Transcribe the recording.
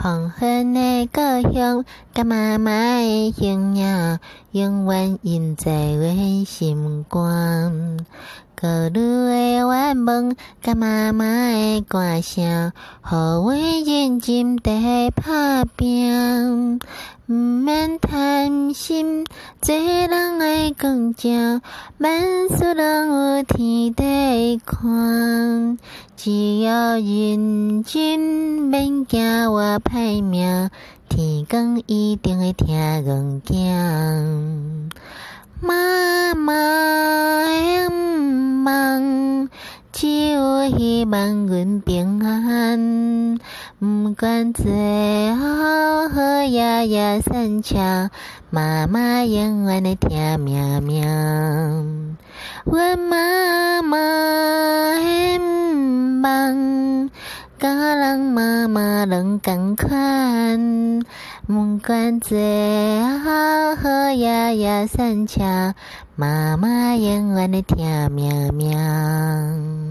放远的故乡，甲妈妈的形影，永远印在阮心肝。故女的愿望，甲妈妈的歌声，互阮认真地打拼。毋免贪心，做人爱公正，万事拢有天地看。只要认真，免惊我歹命，天公一定会听阮囝。妈妈的梦，只有希望阮平安。不管最后夜夜散车，妈妈永远会听命命。阮妈妈的梦，甲人妈妈拢同款。不管最后夜夜散车，妈妈永远会听命命。